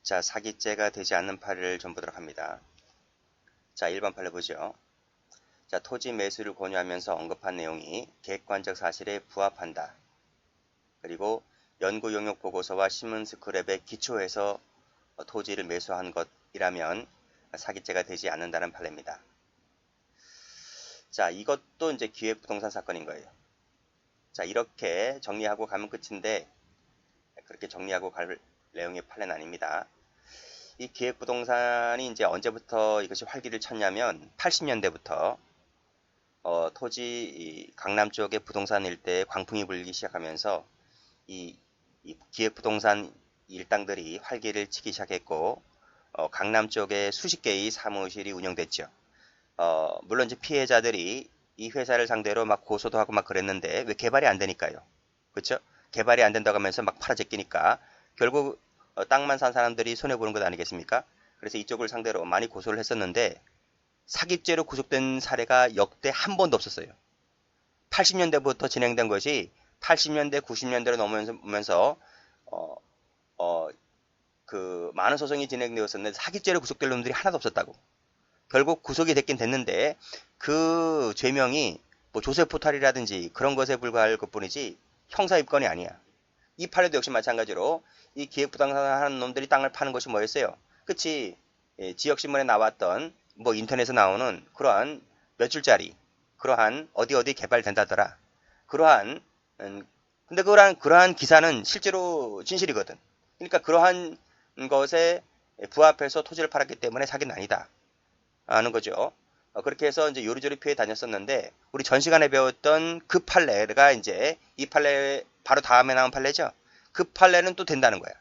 자, 사기죄가 되지 않는 판례를 좀 보도록 합니다. 자, 1번 판례 보죠. 자, 토지 매수를 권유하면서 언급한 내용이 객관적 사실에 부합한다. 그리고 연구 용역 보고서와 신문 스크랩에 기초해서 토지를 매수한 것이라면 사기죄가 되지 않는다는 판례입니다. 자, 이것도 이제 기획부동산 사건인 거예요. 자, 이렇게 정리하고 가면 끝인데 그렇게 정리하고 갈 내용의 판례는 아닙니다. 이 기획부동산이 이제 언제부터 이것이 활기를 쳤냐면 80년대부터 토지 강남 쪽의 부동산 일대에 광풍이 불기 시작하면서 이 기획부동산 일당들이 활기를 치기 시작했고 강남 쪽에 수십 개의 사무실이 운영됐죠. 물론 이제 피해자들이 이 회사를 상대로 막 고소도 하고 막 그랬는데 왜 개발이 안 되니까요. 그렇죠? 개발이 안 된다고 하면서 막 팔아 제끼니까 결국 땅만 산 사람들이 손해보는 것 아니겠습니까? 그래서 이쪽을 상대로 많이 고소를 했었는데 사기죄로 구속된 사례가 역대 한 번도 없었어요. 80년대부터 진행된 것이 80년대, 90년대로 넘으면서 그 많은 소송이 진행되었었는데 사기죄로 구속될 놈들이 하나도 없었다고. 결국 구속이 됐긴 됐는데 그 죄명이 뭐 조세포탈이라든지 그런 것에 불과할 것뿐이지 형사 입건이 아니야. 이 판례도 역시 마찬가지로 이 기획부동산 하는 놈들이 땅을 파는 것이 뭐였어요? 그치? 예, 지역신문에 나왔던 뭐 인터넷에 나오는 그러한 몇 줄짜리 그러한 어디 개발된다더라. 그러한 근데 그러한 기사는 실제로 진실이거든. 그러니까 그러한 것에 부합해서 토지를 팔았기 때문에 사기는 아니다. 하는 거죠. 그렇게 해서 이제 요리조리 피해 다녔었는데 우리 전 시간에 배웠던 그 판례가 이제 이 판례 바로 다음에 나온 판례죠. 그 판례는 또 된다는 거야.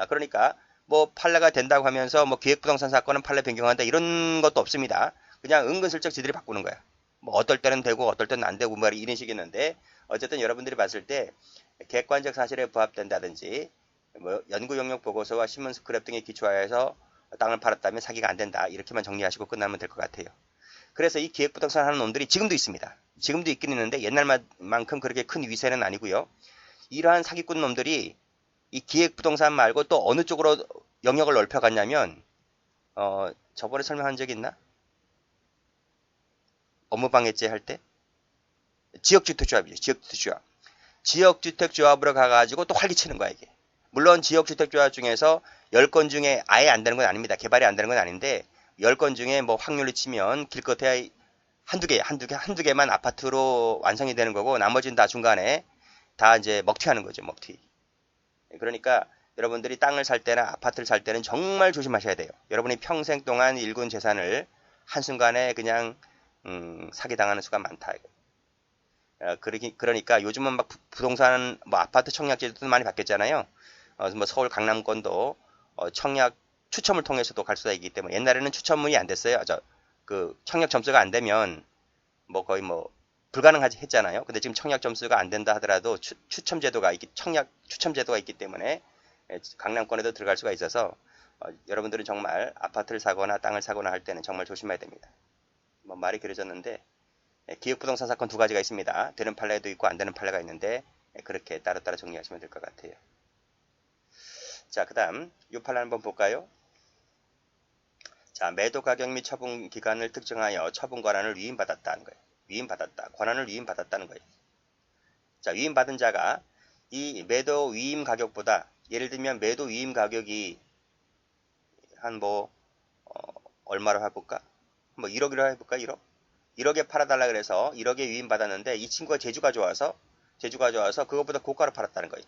그러니까 뭐 판례가 된다고 하면서 뭐 기획부동산 사건은 판례 변경한다 이런 것도 없습니다. 그냥 은근슬쩍 지들이 바꾸는 거야. 뭐 어떨 때는 되고 어떨 때는 안 되고 뭐 이런 식이었는데 어쨌든 여러분들이 봤을 때 객관적 사실에 부합된다든지 뭐 연구 용역 보고서와 신문 스크랩 등에 기초하여서 땅을 팔았다면 사기가 안 된다. 이렇게만 정리하시고 끝나면 될 것 같아요. 그래서 이 기획부동산 하는 놈들이 지금도 있습니다. 지금도 있긴 있는데 옛날만큼 그렇게 큰 위세는 아니고요. 이러한 사기꾼 놈들이 이 기획부동산 말고 또 어느 쪽으로 영역을 넓혀갔냐면 저번에 설명한 적 있나? 업무방해죄 할 때? 지역주택조합이죠. 지역주택조합. 지역주택조합으로 가가지고 또 활기치는 거야 이게. 물론 지역주택조합 중에서 10건 중에 아예 안 되는 건 아닙니다. 개발이 안 되는 건 아닌데 10건 중에 뭐 확률을 치면 길것에 한두 개만 아파트로 완성이 되는 거고 나머지는 다 중간에 다 이제 먹튀하는 거죠. 먹튀. 그러니까 여러분들이 땅을 살 때나 아파트를 살 때는 정말 조심하셔야 돼요. 여러분이 평생 동안 일군 재산을 한순간에 그냥 사기당하는 수가 많다. 그러니까 요즘은 막 부동산 뭐 아파트 청약제도도 많이 바뀌었잖아요. 뭐 서울 강남권도 청약 추첨을 통해서도 갈 수가 있기 때문에 옛날에는 추첨문이 안 됐어요. 그 청약 점수가 안 되면 뭐 거의 뭐 불가능하지 했잖아요. 근데 지금 청약 점수가 안 된다 하더라도 청약 추첨 제도가 있기 때문에 강남권에도 들어갈 수가 있어서 여러분들은 정말 아파트를 사거나 땅을 사거나 할 때는 정말 조심해야 됩니다. 뭐 말이 길어졌는데 기획부동산 사건 두 가지가 있습니다. 되는 판례도 있고 안 되는 판례가 있는데 그렇게 따로따로 정리하시면 될 것 같아요. 자, 그 다음 이 판례 한번 볼까요? 자, 매도 가격 및 처분 기간을 특정하여 처분 권한을 위임받았다는 거예요. 위임받았다. 권한을 위임받았다는 거예요. 자, 위임받은 자가 이 매도 위임 가격보다 예를 들면 매도 위임 가격이 한 뭐 얼마로 해볼까? 뭐 1억이라 해볼까? 1억? 1억에 팔아달라 그래서 1억에 위임받았는데 이 친구가 재주가 좋아서 그것보다 고가로 팔았다는 거예요.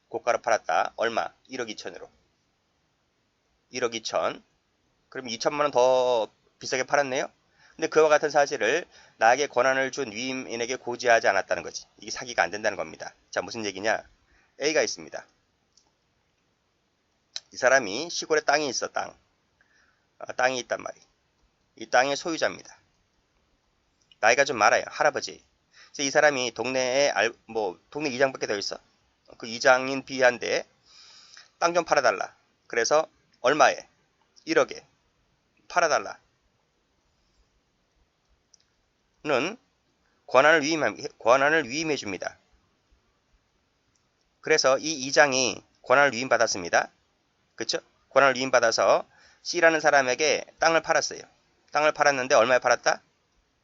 고가로 팔았다. 얼마? 1억 2천으로. 1억 2천. 그럼 2천만 원 더 비싸게 팔았네요. 근데 그와 같은 사실을 나에게 권한을 준 위임인에게 고지하지 않았다는 거지. 이게 사기가 안 된다는 겁니다. 자, 무슨 얘기냐? A가 있습니다. 이 사람이 시골에 땅이 있어, 땅이 있단 말이에요. 이 땅의 소유자입니다. 나이가 좀 많아요. 할아버지. 그래서 이 사람이 동네에 동네 이장밖에 더 있어. 그 이장인 B한테 땅 좀 팔아달라. 그래서 얼마에? 1억에 팔아달라. 는 권한을 위임해 줍니다. 그래서 이 이장이 권한을 위임받았습니다. 그쵸? 권한을 위임받아서 C라는 사람에게 땅을 팔았어요. 땅을 팔았는데 얼마에 팔았다?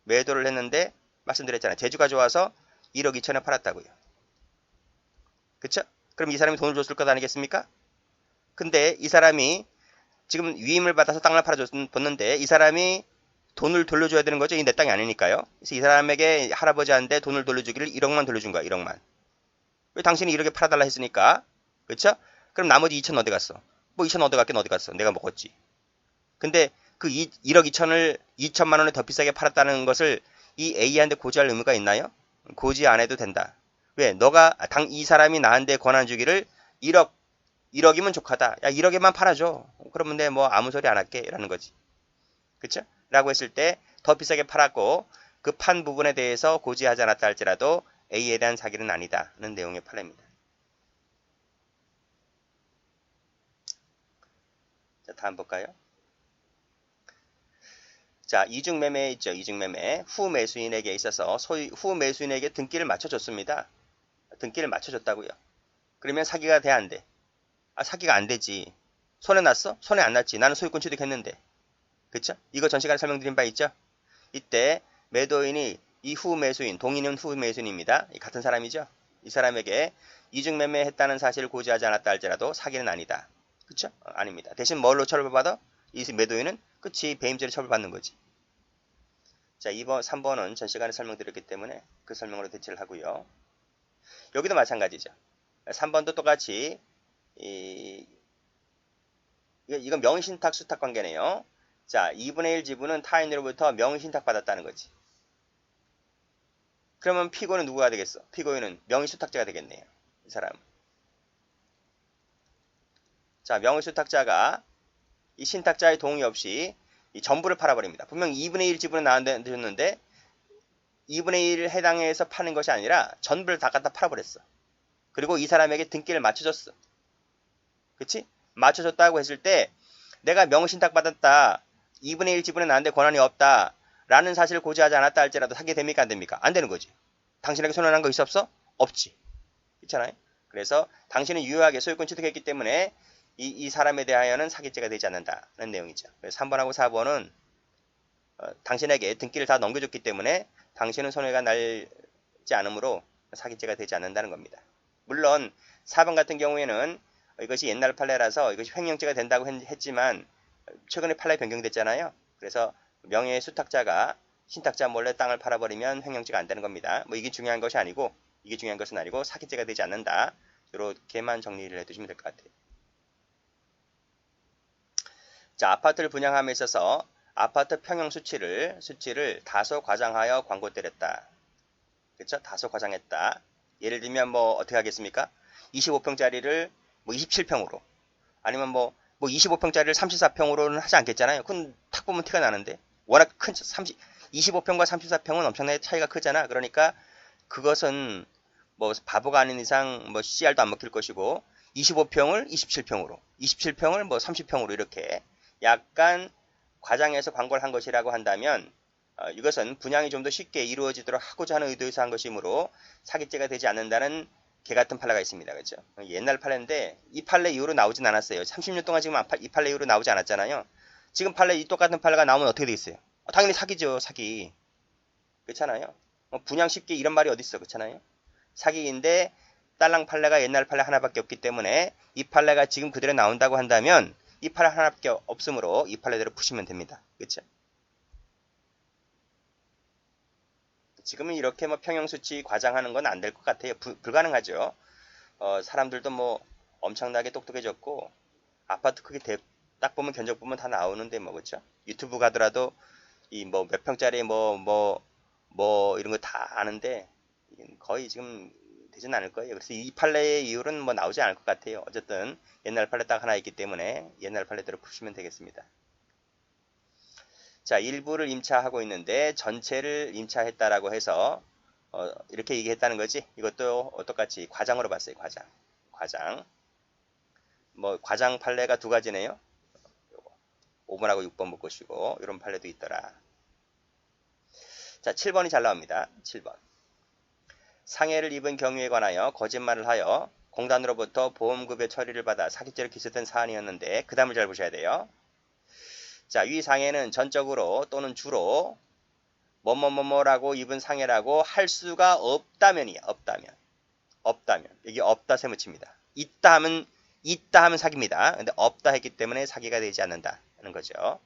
매도를 했는데 말씀드렸잖아요. 재주가 좋아서 1억 2천에 팔았다고요. 그쵸? 그럼 이 사람이 돈을 줬을 것 아니겠습니까? 근데 이 사람이 지금 위임을 받아서 땅을 팔아줬는데 이 사람이 돈을 돌려줘야 되는 거죠. 이 내 땅이 아니니까요. 그래서 이 사람에게 할아버지한테 돈을 돌려주기를 1억만 돌려준 거야. 1억만. 왜 당신이 1억에 팔아달라 했으니까. 그쵸? 그럼 나머지 2천 어디 갔어? 뭐 2천 어디 갔긴 어디 갔어. 내가 먹었지. 근데 그 1억 2천을 2천만 원에 더 비싸게 팔았다는 것을 이 A한테 고지할 의무가 있나요? 고지 안 해도 된다. 왜? 이 사람이 나한테 권한 주기를 1억이면 족하다. 야, 1억에만 팔아줘. 그러면 내 뭐 아무 소리 안 할게. 라는 거지. 그쵸? 라고 했을 때 더 비싸게 팔았고 그 판 부분에 대해서 고지하지 않았다 할지라도 A에 대한 사기는 아니다는 내용의 판례입니다. 자, 다음 볼까요? 자, 이중매매 있죠. 이중매매. 후 매수인에게 있어서 후 매수인에게 등기를 맞춰줬습니다. 등기를 맞춰줬다고요. 그러면 사기가 돼, 안 돼? 아, 사기가 안 되지. 손해 났어? 손해 안 났지. 나는 소유권 취득했는데. 그쵸? 이거 전 시간에 설명드린 바 있죠? 이때 매도인이 이 후 매수인, 동의는 후 매수인입니다. 같은 사람이죠? 이 사람에게 이중매매했다는 사실을 고지하지 않았다 할지라도 사기는 아니다. 그쵸? 아닙니다. 대신 뭘로 처벌받아? 이 매도인은 그치, 배임죄로 처벌받는 거지. 자, 3번은 전 시간에 설명드렸기 때문에 그 설명으로 대체를 하고요. 여기도 마찬가지죠. 3번도 똑같이 이건 명의신탁 수탁 관계네요. 자, 2분의 1 지분은 타인으로부터 명의신탁 받았다는 거지. 그러면 피고는 누구가 되겠어? 피고인은 명의수탁자가 되겠네요. 이 사람. 자, 명의수탁자가 이 신탁자의 동의 없이 이 전부를 팔아버립니다. 분명 2분의 1 지분은 나한테 줬는데 2분의 1 해당해서 파는 것이 아니라 전부를 다 갖다 팔아버렸어. 그리고 이 사람에게 등기를 맞춰줬어. 그치? 맞춰줬다고 했을 때 내가 명의신탁 받았다. 2분의 1 지분은 나한테 권한이 없다. 라는 사실을 고지하지 않았다 할지라도 사게 됩니까? 안 됩니까? 안 되는 거지. 당신에게 손해난 거 있어 없어? 없지. 그렇잖아요. 그래서 당신은 유효하게 소유권 취득했기 때문에 이 사람에 대하여는 사기죄가 되지 않는다는 내용이죠. 그래서 3번하고 4번은 당신에게 등기를 다 넘겨줬기 때문에 당신은 손해가 날지 않으므로 사기죄가 되지 않는다는 겁니다. 물론 4번 같은 경우에는 이것이 옛날 판례라서 이것이 횡령죄가 된다고 했지만 최근에 판례 변경됐잖아요. 그래서 명예수탁자가 신탁자 몰래 땅을 팔아버리면 횡령죄가 안 되는 겁니다. 뭐 이게 중요한 것이 아니고 이게 중요한 것은 아니고 사기죄가 되지 않는다. 이렇게만 정리를 해두시면 될 것 같아요. 자, 아파트를 분양함에 있어서 아파트 평형 수치를 다소 과장하여 광고 때렸다. 그렇죠? 다소 과장했다. 예를 들면 뭐 어떻게 하겠습니까? 25평짜리를 뭐 27평으로 아니면 뭐 25평짜리를 34평으로는 하지 않겠잖아요. 그건 탁 보면 티가 나는데 워낙 큰 25평과 34평은 엄청나게 차이가 크잖아. 그러니까 그것은 뭐 바보가 아닌 이상 뭐 CR도 안 먹힐 것이고 25평을 27평으로 27평을 뭐 30평으로 이렇게 약간 과장해서 광고를 한 것이라고 한다면 이것은 분양이 좀 더 쉽게 이루어지도록 하고자 하는 의도에서 한 것이므로 사기죄가 되지 않는다는 개 같은 판례가 있습니다. 그렇죠? 옛날 판례인데 이 판례 이후로 나오진 않았어요. 30년 동안 지금 이 판례 이후로 나오지 않았잖아요. 지금 이 똑같은 판례가 나오면 어떻게 되겠어요? 당연히 사기죠. 사기. 그렇잖아요. 분양 쉽게 이런 말이 어디 있어. 그렇잖아요. 사기인데 딸랑 판례가 옛날 판례 하나밖에 없기 때문에 이 판례가 지금 그대로 나온다고 한다면 이 판례 하나밖에 없으므로 이 판례대로 푸시면 됩니다. 그렇죠? 지금은 이렇게 뭐 평형수치 과장하는 건 안 될 것 같아요. 불가능하죠. 사람들도 뭐 엄청나게 똑똑해졌고 아파트 크기 딱 보면 견적 보면 다 나오는데 뭐 그렇죠? 유튜브 가더라도 이 뭐 몇 평짜리 뭐 이런 거 다 아는데 거의 지금 되진 않을 거예요. 그래서 이 판례의 이유는 뭐 나오지 않을 것 같아요. 어쨌든 옛날 판례 딱 하나 있기 때문에 옛날 판례대로 푸시면 되겠습니다. 자, 일부를 임차하고 있는데 전체를 임차했다라고 해서 이렇게 얘기했다는 거지. 이것도 똑같이 과장으로 봤어요. 과장. 뭐 과장 판례가 두 가지네요. 5번하고 6번 볼 것이고 이런 판례도 있더라. 자, 7번이 잘 나옵니다. 7번. 상해를 입은 경위에 관하여 거짓말을 하여 공단으로부터 보험급여 처리를 받아 사기죄로 기소된 사안이었는데 그 다음을 잘 보셔야 돼요. 자, 위 상해는 전적으로 또는 주로 뭐뭐뭐뭐라고 입은 상해라고 할 수가 없다면이야. 없다면. 여기 없다 세무칩니다. 있다 하면 사기입니다. 근데 없다 했기 때문에 사기가 되지 않는다는 거죠.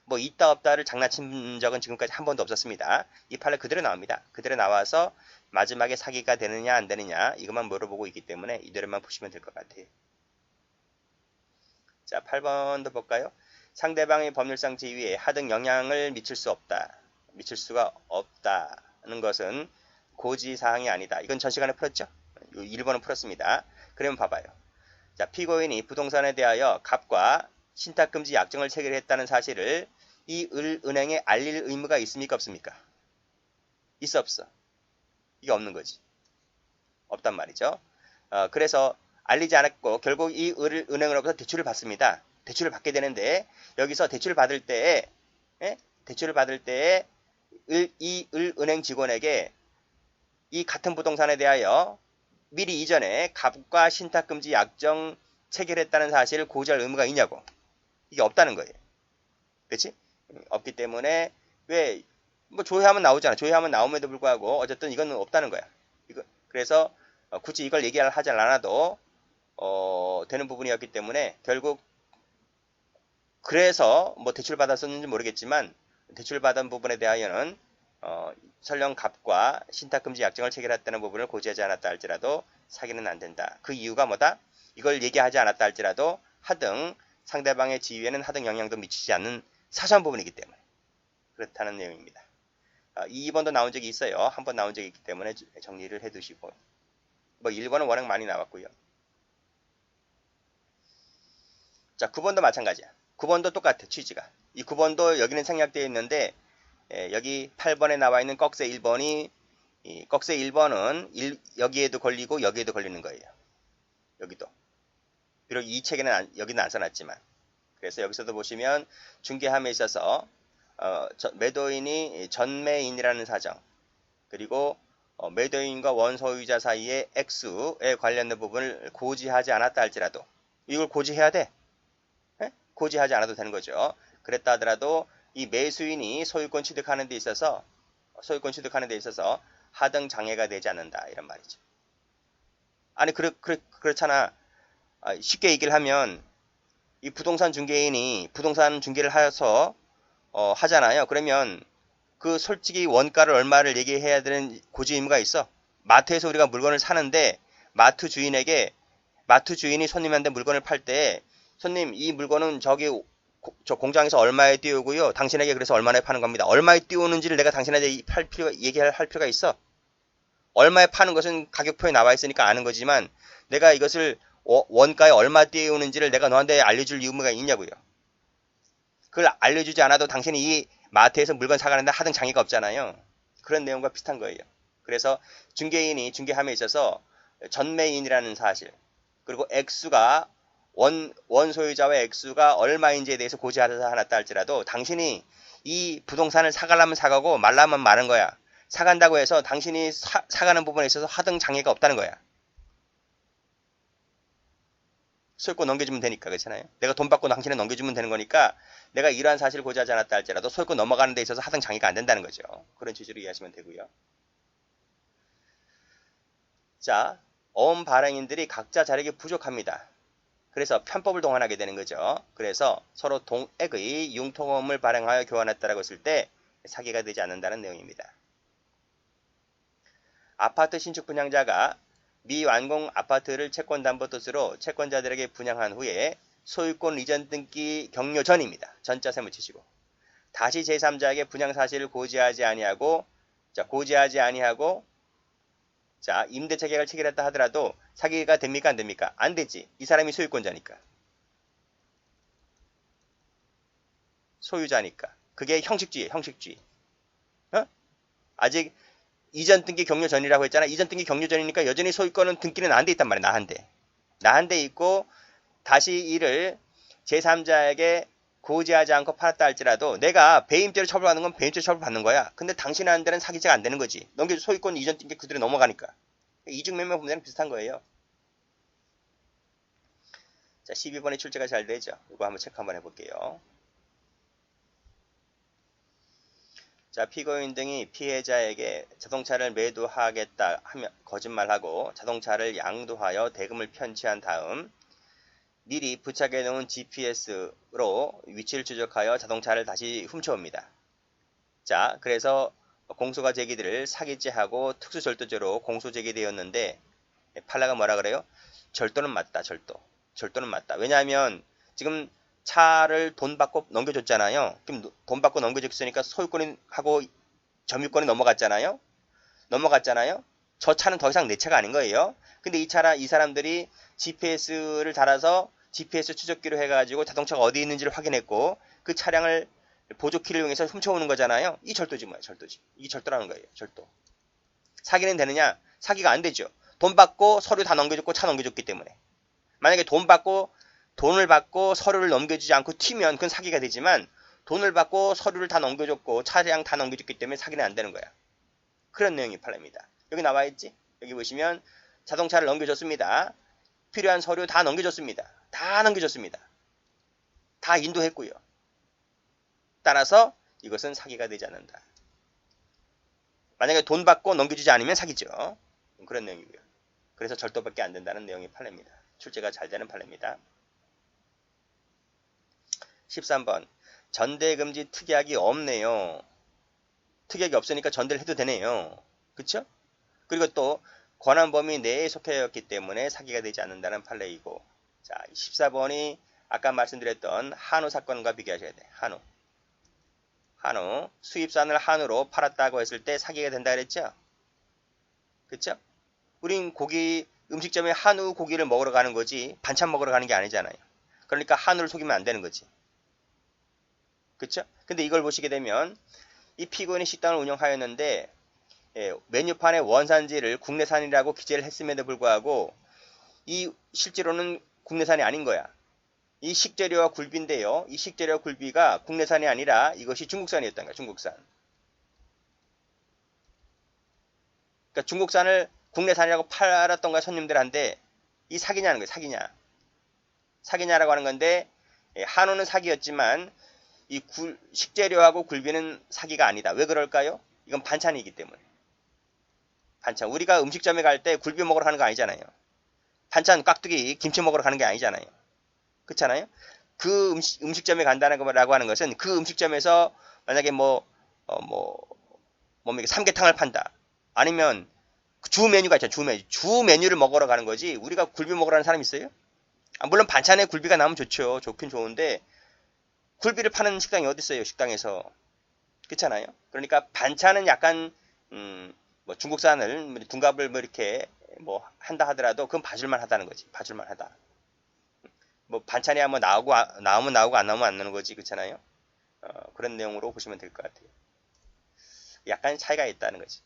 뭐 있다 없다를 장난친 적은 지금까지 한 번도 없었습니다. 이 판례 그대로 나옵니다. 그대로 나와서 마지막에 사기가 되느냐 안 되느냐 이것만 물어보고 있기 때문에 이대로만 보시면 될 것 같아요. 자, 8번도 볼까요? 상대방의 법률상 지위에 하등 영향을 미칠 수가 없다는 것은 고지사항이 아니다. 이건 전 시간에 풀었죠? 1번은 풀었습니다. 그러면 봐봐요. 자, 피고인이 부동산에 대하여 갑과 신탁금지 약정을 체결했다는 사실을 이 은행에 알릴 의무가 있습니까? 없습니까? 있어 없어? 이게 없는 거지. 없단 말이죠. 그래서 알리지 않았고 결국 이 은행으로부터 대출을 받습니다. 대출을 받게 되는데 여기서 대출을 받을 때에 이 은행 직원에게 이 같은 부동산에 대하여 미리 이전에 갑과 신탁금지 약정 체결했다는 사실을 고지할 의무가 있냐고. 이게 없다는 거예요. 그렇지? 없기 때문에 왜 뭐 조회하면 나오잖아. 조회하면 나옴에도 불구하고 어쨌든 이거는 없다는 거야. 그래서 굳이 이걸 얘기하지 않아도 되는 부분이었기 때문에 결국 그래서 뭐 대출 받았었는지 모르겠지만 대출 받은 부분에 대하여는 설령 갑과 신탁금지 약정을 체결했다는 부분을 고지하지 않았다 할지라도 사기는 안 된다. 그 이유가 뭐다? 이걸 얘기하지 않았다 할지라도 하등 상대방의 지위에는 하등 영향도 미치지 않는 사소한 부분이기 때문에 그렇다는 내용입니다. 2번도 나온 적이 있어요. 한 번 나온 적이 있기 때문에 정리를 해두시고 뭐 1번은 워낙 많이 나왔고요. 자, 9번도 마찬가지야. 9번도 똑같아. 취지가. 이 9번도 여기는 생략되어 있는데 여기 8번에 나와 있는 꺽쇠 1번이 꺽쇠 1번은 여기에도 걸리고 여기에도 걸리는 거예요. 여기도. 비록 이 책에는 여기는 안 써놨지만 그래서 여기서도 보시면 중개함에 있어서 매도인이 전매인이라는 사정 그리고 매도인과 원소유자 사이의 액수에 관련된 부분을 고지하지 않았다 할지라도 이걸 고지해야 돼. 고지하지 않아도 되는 거죠. 그랬다 하더라도 이 매수인이 소유권 취득하는 데 있어서 하등 장애가 되지 않는다 이런 말이죠. 아니 그렇잖아. 쉽게 얘기를 하면 이 부동산 중개인이 부동산 중개를 하여서 하잖아요. 그러면 그 솔직히 원가를 얼마를 얘기해야 되는 고지 의무가 있어. 마트에서 우리가 물건을 사는데 마트 주인이 손님한테 물건을 팔 때 손님 이 물건은 저 공장에서 얼마에 띄우고요. 당신에게 그래서 얼마에 파는 겁니다. 얼마에 띄우는지를 내가 당신한테 얘기할 필요가 있어. 얼마에 파는 것은 가격표에 나와 있으니까 아는 거지만 내가 이것을 원가에 얼마 띄우는지를 내가 너한테 알려줄 의무가 있냐고요. 그걸 알려주지 않아도 당신이 이 마트에서 물건 사가는데 하등 장애가 없잖아요. 그런 내용과 비슷한 거예요. 그래서 중개인이 중개함에 있어서 전매인이라는 사실 그리고 액수가 원소유자의 액수가 얼마인지에 대해서 고지하지 않았다 할지라도 당신이 이 부동산을 사가려면 사가고 말라면 마는 거야. 사간다고 해서 당신이 사가는 부분에 있어서 하등 장애가 없다는 거야. 소유권 넘겨주면 되니까 그렇잖아요. 내가 돈 받고 당신에 넘겨주면 되는 거니까 내가 이러한 사실을 고지하지 않았다 할지라도 소유권 넘어가는 데 있어서 하등 장애가 안 된다는 거죠. 그런 취지로 이해하시면 되고요. 자, 어음 발행인들이 각자 자력이 부족합니다. 그래서 편법을 동원하게 되는 거죠. 그래서 서로 동액의 융통어음을 발행하여 교환했다라고 했을 때 사기가 되지 않는다는 내용입니다. 아파트 신축 분양자가 미완공 아파트를 채권담보뜻으로 채권자들에게 분양한 후에 소유권 이전 등기 격려 전입니다. 전자 세무 치시고 다시 제3자에게 분양 사실을 고지하지 아니하고 임대차 계약을 체결했다 하더라도 사기가 됩니까 안 됩니까? 안 되지. 이 사람이 소유권자니까. 소유자니까. 그게 형식주의예요. 형식주의. 아직 이전 등기 격려 전이라고 했잖아. 이전 등기 격려 전이니까 여전히 소유권은 등기는 안 돼 있단 말이야. 나 한 대 있고 다시 이를 제3자에게 고지하지 않고 팔았다 할지라도 내가 배임죄로 처벌받는 건 배임죄로 처벌받는 거야. 근데 당신한테는 사기죄가 안 되는 거지. 소유권 이전 등기 그대로 넘어가니까. 이중매매 분양은 비슷한 거예요. 자, 12번이 출제가 잘 되죠. 이거 한번 체크 한번 해볼게요. 자, 피고인 등이 피해자에게 자동차를 매도하겠다 하며 거짓말하고 자동차를 양도하여 대금을 편취한 다음 미리 부착해 놓은 GPS로 위치를 추적하여 자동차를 다시 훔쳐옵니다. 자, 그래서 공소가 제기를 사기죄하고 특수절도죄로 공소 제기되었는데 판례가 뭐라 그래요? 절도는 맞다. 절도는 맞다. 왜냐하면 지금 차를 돈 받고 넘겨줬잖아요. 그럼 돈 받고 넘겨줬으니까 소유권이 하고 점유권이 넘어갔잖아요. 저 차는 더 이상 내 차가 아닌 거예요. 근데 이 사람들이 GPS를 달아서 GPS 추적기로 해가지고 자동차가 어디 있는지를 확인했고 그 차량을 보조키를 이용해서 훔쳐오는 거잖아요. 이 절도지 뭐야, 절도지. 이게 절도라는 거예요, 절도. 사기는 되느냐? 사기가 안 되죠. 돈 받고 서류 다 넘겨줬고 차 넘겨줬기 때문에. 만약에 돈을 받고 서류를 넘겨주지 않고 튀면 그건 사기가 되지만 돈을 받고 서류를 다 넘겨줬고 차량 다 넘겨줬기 때문에 사기는 안 되는 거야. 그런 내용이 판례입니다. 여기 나와 있지? 여기 보시면 자동차를 넘겨줬습니다. 필요한 서류 다 넘겨줬습니다. 다 인도했고요. 따라서 이것은 사기가 되지 않는다. 만약에 돈 받고 넘겨주지 않으면 사기죠. 그런 내용이고요. 그래서 절도밖에 안 된다는 내용이 판례입니다. 출제가 잘 되는 판례입니다. 13번 전대금지 특약이 없네요. 특약이 없으니까 전대를 해도 되네요. 그쵸? 그리고 또 권한 범위 내에 속해였기 때문에 사기가 되지 않는다는 판례이고, 자, 14번이 아까 말씀드렸던 한우 사건과 비교하셔야 돼. 한우 수입산을 한우로 팔았다고 했을 때 사기가 된다 그랬죠? 그쵸? 우린 음식점에 한우 고기를 먹으러 가는 거지 반찬 먹으러 가는 게 아니잖아요. 그러니까 한우를 속이면 안 되는 거지. 그쵸? 근데 이걸 보시게 되면 이 피고인이 식당을 운영하였는데 메뉴판에 원산지를 국내산이라고 기재를 했음에도 불구하고 이 실제로는 국내산이 아닌 거야. 이 식재료와 굴비인데요. 이 식재료와 굴비가 국내산이 아니라 이것이 중국산이었던 거야. 중국산. 그러니까 중국산을 국내산이라고 팔았던 거야. 손님들한테. 이 사기냐는 거야. 사기냐라고 하는 건데 한우는 사기였지만 이 식재료하고 굴비는 사기가 아니다. 왜 그럴까요? 이건 반찬이기 때문에. 반찬. 우리가 음식점에 갈 때 굴비 먹으러 가는 거 아니잖아요. 반찬, 깍두기, 김치 먹으러 가는 게 아니잖아요. 그렇잖아요? 그 음식점에 간다라고 하는 것은 그 음식점에서 만약에 삼계탕을 판다. 아니면 주 메뉴가 있잖아요. 주 메뉴를 먹으러 가는 거지. 우리가 굴비 먹으러 가는 사람 있어요? 물론 반찬에 굴비가 나오면 좋죠. 좋긴 좋은데 굴비를 파는 식당이 어디 있어요? 식당에서. 그렇잖아요? 그러니까 반찬은 약간 중국산을 둔갑을 이렇게 한다 하더라도 그건 봐줄만 하다는 거지. 봐줄만 하다. 반찬이 한번 나오면 나오고 안 나오면 안 나오는 거지. 그렇잖아요? 그런 내용으로 보시면 될 것 같아요. 약간 차이가 있다는 거지.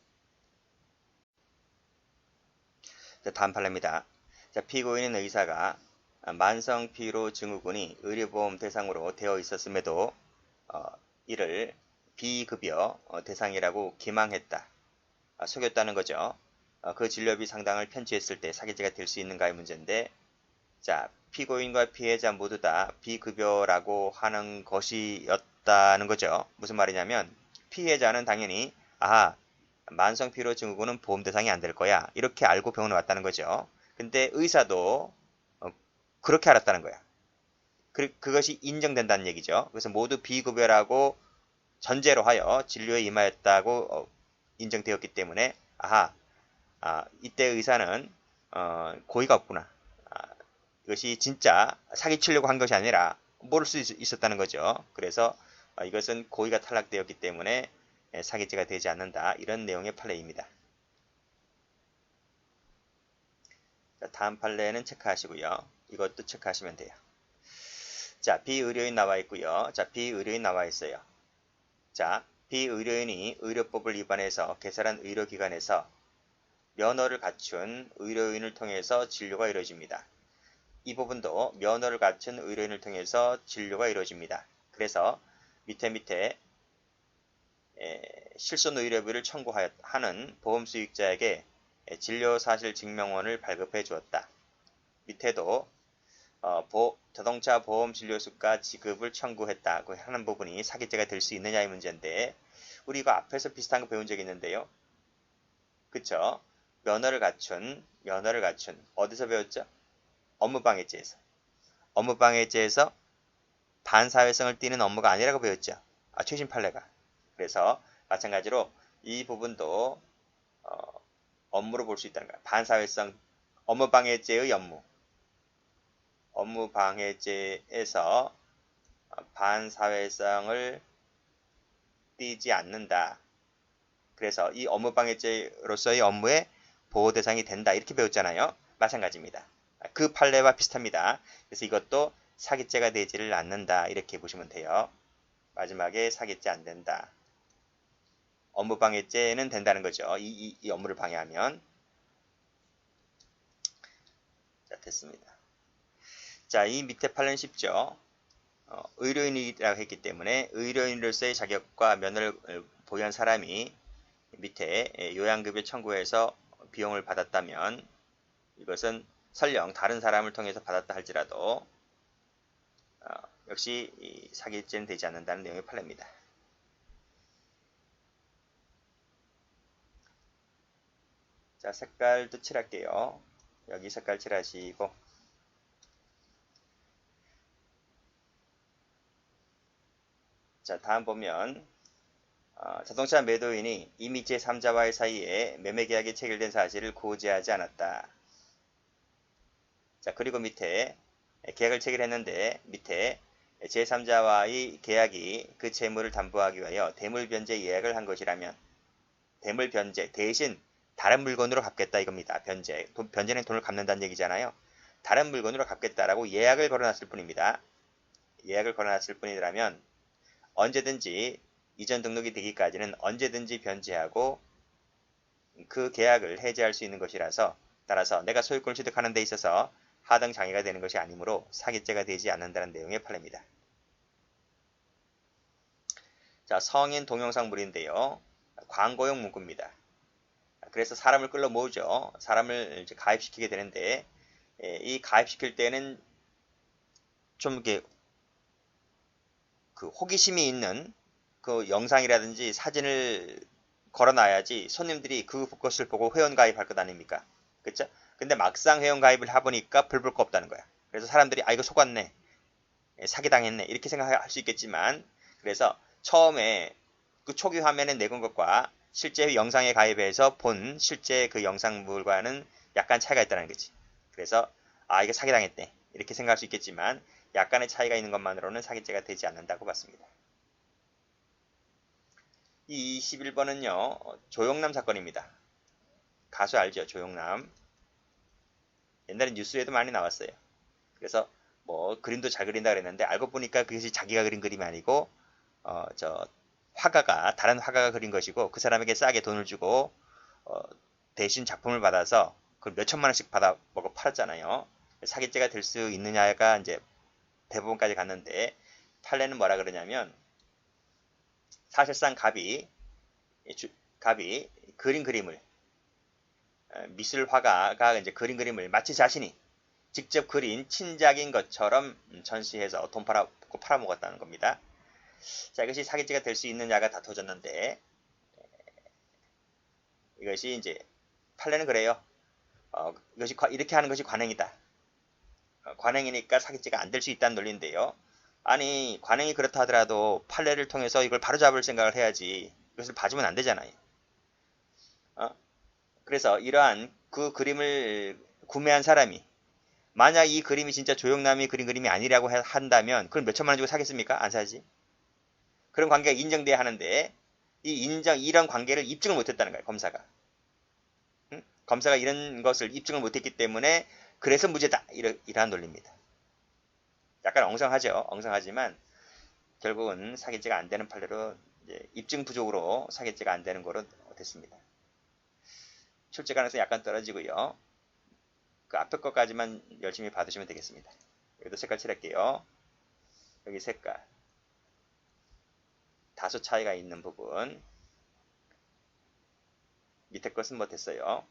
자, 다음 판례입니다. 자, 피고인인 의사가 만성피로 증후군이 의료보험 대상으로 되어 있었음에도 이를 비급여 대상이라고 기망했다. 속였다는 거죠. 그 진료비 상당을 편취했을 때 사기죄가 될 수 있는가의 문제인데, 자, 피고인과 피해자 모두 다 비급여라고 하는 것이었다는 거죠. 무슨 말이냐면 피해자는 당연히 만성피로 증후군은 보험 대상이 안 될 거야. 이렇게 알고 병원에 왔다는 거죠. 근데 의사도 그렇게 알았다는 거야. 그것이 인정된다는 얘기죠. 그래서 모두 비급여라고 전제로 하여 진료에 임하였다고 인정되었기 때문에 이때 의사는 고의가 없구나. 이것이 진짜 사기치려고 한 것이 아니라 모를 수 있었다는 거죠. 그래서 이것은 고의가 탈락되었기 때문에 사기죄가 되지 않는다. 이런 내용의 판례입니다. 자, 다음 판례는 체크하시고요. 이것도 체크하시면 돼요. 자, 비의료인 나와 있고요. 자, 비의료인 나와 있어요. 자, 비의료인이 의료법을 위반해서 개설한 의료기관에서 면허를 갖춘 의료인을 통해서 진료가 이루어집니다. 이 부분도 면허를 갖춘 의료인을 통해서 진료가 이루어집니다. 그래서 밑에 실손 의료비를 청구하는 보험수익자에게 진료사실 증명원을 발급해 주었다. 밑에도 자동차 보험 진료수가 지급을 청구했다고 하는 부분이 사기죄가 될 수 있느냐의 문제인데, 우리 이거 앞에서 비슷한 거 배운 적이 있는데요. 그쵸? 면허를 갖춘 어디서 배웠죠? 업무방해죄에서. 업무방해죄에서 반사회성을 띠는 업무가 아니라고 배웠죠. 최신 판례가. 그래서 마찬가지로 이 부분도 업무로 볼 수 있다는 거야. 반사회성 업무방해죄의 업무방해죄에서 반사회성을 띠지 않는다. 그래서 이 업무방해죄로서의 업무의 보호 대상이 된다. 이렇게 배웠잖아요. 마찬가지입니다. 그 판례와 비슷합니다. 그래서 이것도 사기죄가 되지를 않는다. 이렇게 보시면 돼요. 마지막에 사기죄 안 된다. 업무방해죄는 된다는 거죠. 이 업무를 방해하면. 자, 됐습니다. 자, 이 밑에 판례는 쉽죠. 의료인이라고 했기 때문에 의료인으로서의 자격과 면허를 보유한 사람이 밑에 요양급여 청구해서 비용을 받았다면 이것은 설령 다른 사람을 통해서 받았다 할지라도 역시 사기죄는 되지 않는다는 내용의 판례입니다. 자, 색깔도 칠할게요. 여기 색깔 칠하시고, 자, 다음 보면 자동차 매도인이 이미 제3자와의 사이에 매매계약이 체결된 사실을 고지하지 않았다. 자, 그리고 밑에 계약을 체결했는데 밑에 제3자와의 계약이 그 채무를 담보하기 위하여 대물변제 예약을 한 것이라면 대물변제 대신 다른 물건으로 갚겠다 이겁니다. 변제는 돈을 갚는다는 얘기잖아요. 다른 물건으로 갚겠다라고 예약을 걸어놨을 뿐입니다. 예약을 걸어놨을 뿐이라면 언제든지 이전 등록이 되기까지는 언제든지 변제하고 그 계약을 해지할 수 있는 것이라서 따라서 내가 소유권을 취득하는 데 있어서 하등 장애가 되는 것이 아니므로 사기죄가 되지 않는다는 내용의 판례입니다. 자, 성인 동영상물인데요. 광고용 문구입니다. 그래서 사람을 끌러 모으죠. 사람을 이제 가입시키게 되는데 이 가입시킬 때는 좀 이렇게 그 호기심이 있는 그 영상이라든지 사진을 걸어놔야지 손님들이 그것을 보고 회원가입할 것 아닙니까? 그쵸? 근데 막상 회원가입을 해보니까 별 볼 거 없다는 거야. 그래서 사람들이 이거 속았네, 사기당했네 이렇게 생각할 수 있겠지만, 그래서 처음에 그 초기 화면에 내건 것과 실제 영상에 가입해서 본 실제 그 영상물과는 약간 차이가 있다는 거지. 그래서 이게 사기당했네 이렇게 생각할 수 있겠지만 약간의 차이가 있는 것만으로는 사기죄가 되지 않는다고 봤습니다. 이 21번은요. 조영남 사건입니다. 가수 알죠? 조영남. 옛날에 뉴스에도 많이 나왔어요. 그래서 뭐 그림도 잘 그린다 그랬는데 알고 보니까 그것이 자기가 그린 그림이 아니고 다른 화가가 그린 것이고 그 사람에게 싸게 돈을 주고 대신 작품을 받아서 그걸 몇 천만 원씩 받아 먹어 팔았잖아요. 사기죄가 될 수 있느냐가 이제 대부분까지 갔는데 판례는 뭐라 그러냐면 사실상 갑이 그린 그림을 미술 화가가 이제 그린 그림을 마치 자신이 직접 그린 친작인 것처럼 전시해서 돈 팔아먹었다는 겁니다. 자, 이것이 사기죄가 될 수 있느냐가 다퉈졌는데 이것이 이제 판례는 그래요. 이것이 이렇게 하는 것이 관행이다. 관행이니까 사기죄가 안 될 수 있다는 논리인데요. 아니, 관행이 그렇다 하더라도 판례를 통해서 이걸 바로잡을 생각을 해야지. 이것을 봐주면 안 되잖아요. 그래서 이러한 그 그림을 구매한 사람이 만약 이 그림이 진짜 조영남이 그린 그림이 아니라고 한다면 그럼 몇 천만 원 주고 사겠습니까? 안 사지. 그런 관계가 인정돼야 하는데 이런 관계를 입증을 못했다는 거예요. 검사가. 응? 검사가 이런 것을 입증을 못했기 때문에 그래서 무죄다. 이러한 논리입니다. 약간 엉성하죠. 엉성하지만 결국은 사기죄가 안 되는 판례로 입증 부족으로 사기죄가 안 되는 거로 됐습니다. 출제 가능성이 약간 떨어지고요. 그 앞에 것까지만 열심히 받으시면 되겠습니다. 여기도 색깔 칠할게요. 여기 색깔 다소 차이가 있는 부분 밑에 것은 뭐 됐어요.